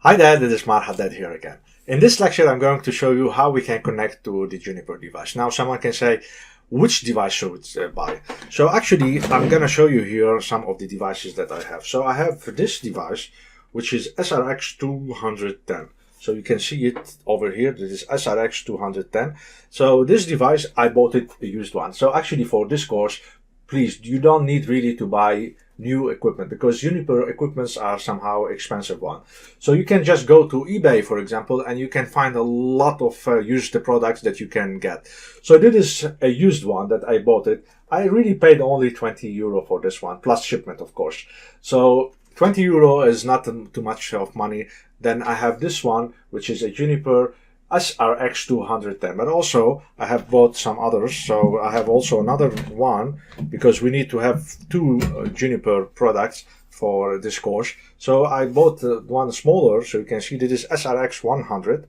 Hi there, this is Marhaddad here again. In this lecture, I'm going to show you how we can connect to the Juniper device. Now, someone can say, which device should we buy? So actually, I'm going to show you here some of the devices that I have. So I have this device, which is SRX210. So you can see it over here. This is SRX210. So this device, I bought it a used one. So actually for this course, please, you don't need really to buy new equipment because Juniper equipments are somehow expensive one. So you can just go to eBay, for example, and you can find a lot of used products that you can get. So this is a used one that I bought it. I really paid only 20 euro for this one, plus shipment, of course. So 20 euro is not too much of money. Then I have this one, which is a Juniper SRX210, but also I have bought some others. So I have also another one because we need to have two Juniper products for this course. So I bought one smaller, so you can see this is SRX100.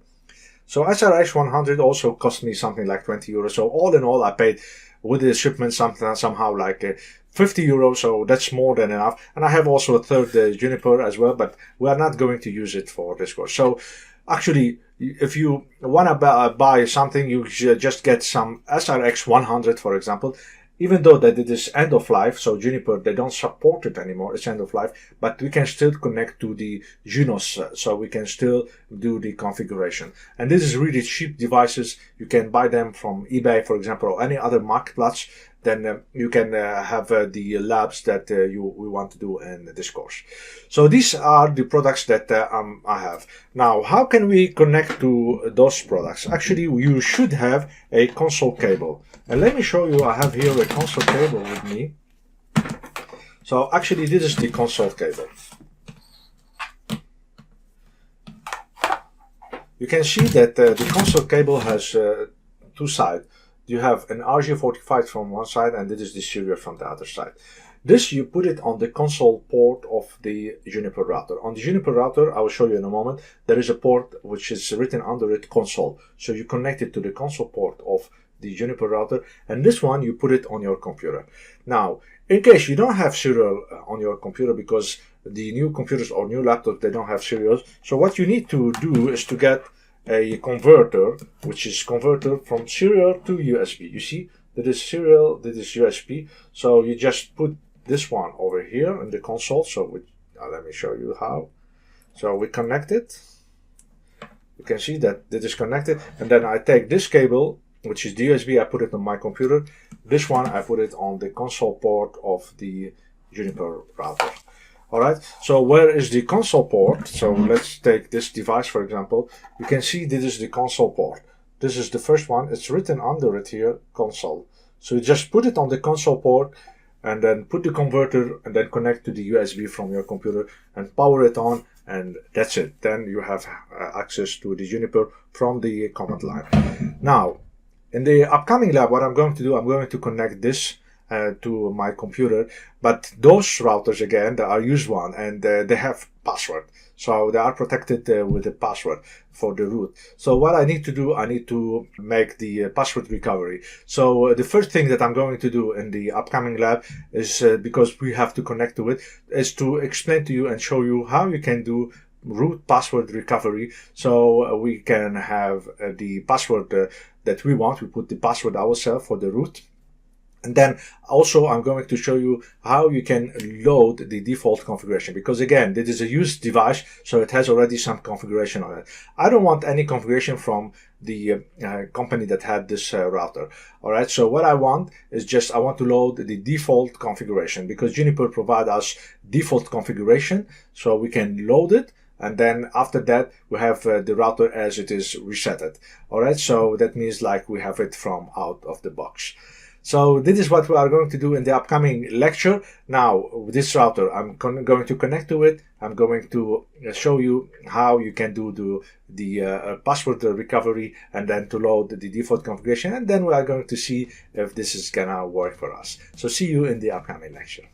So SRX100 also cost me something like 20 euros. So all in all, I paid with the shipment somehow like 50 euros, so that's more than enough. And I have also a third Juniper as well, but we are not going to use it for this course. So actually, if you want to buy something, you should just get some SRX100, for example, even though that it is end of life. So Juniper, they don't support it anymore. It's end of life, but we can still connect to the Junos, so we can still do the configuration. And this is really cheap devices. You can buy them from eBay, for example, or any other marketplace. Then you can have the labs that we want to do in this course. So these are the products that I have. Now, how can we connect to those products? Actually, you should have a console cable. And let me show you, I have here a console cable with me. So actually, this is the console cable. You can see that the console cable has two sides. You have an RJ45 from one side, and this is the serial from the other side. This, you put it on the console port of the Juniper router. On the Juniper router, I will show you in a moment, there is a port which is written under it console. So you connect it to the console port of the Juniper router, and this one, you put it on your computer. Now, in case you don't have serial on your computer, because the new computers or new laptops, they don't have serials. So what you need to do is to get a converter, which is converter from serial to USB. You see, that is serial, that is USB. So you just put this one over here in the console. So let me show you how. So we connect it. You can see that it is connected. And then I take this cable, which is the USB, I put it on my computer. This one, I put it on the console port of the Juniper router. Alright, so where is the console port? So let's take this device, for example. You can see this is the console port. This is the first one. It's written under it here, console. So you just put it on the console port and then put the converter and then connect to the USB from your computer and power it on, and that's it. Then you have access to the Juniper from the command line. Now, in the upcoming lab, what I'm going to do, I'm going to connect this to my computer, but those routers again, they are used one, and they have password, so they are protected with a password for the root. So what I need to do, I need to make the password recovery. So the first thing that I'm going to do in the upcoming lab is, because we have to connect to it, is to explain to you and show you how you can do root password recovery. So we can have the password that we want. We put the password ourselves for the root. And then also I'm going to show you how you can load the default configuration, because again, this is a used device, so it has already some configuration on it. I don't want any configuration from the company that had this router. All right, so what I want is just, I want to load the default configuration, because Juniper provide us default configuration, so we can load it. And then after that, we have the router as it is resetted. All right, so that means like we have it from out of the box. So this is what we are going to do in the upcoming lecture. Now, with this router, I'm going to connect to it. I'm going to show you how you can do the password recovery and then to load the default configuration. And then we are going to see if this is gonna work for us. So see you in the upcoming lecture.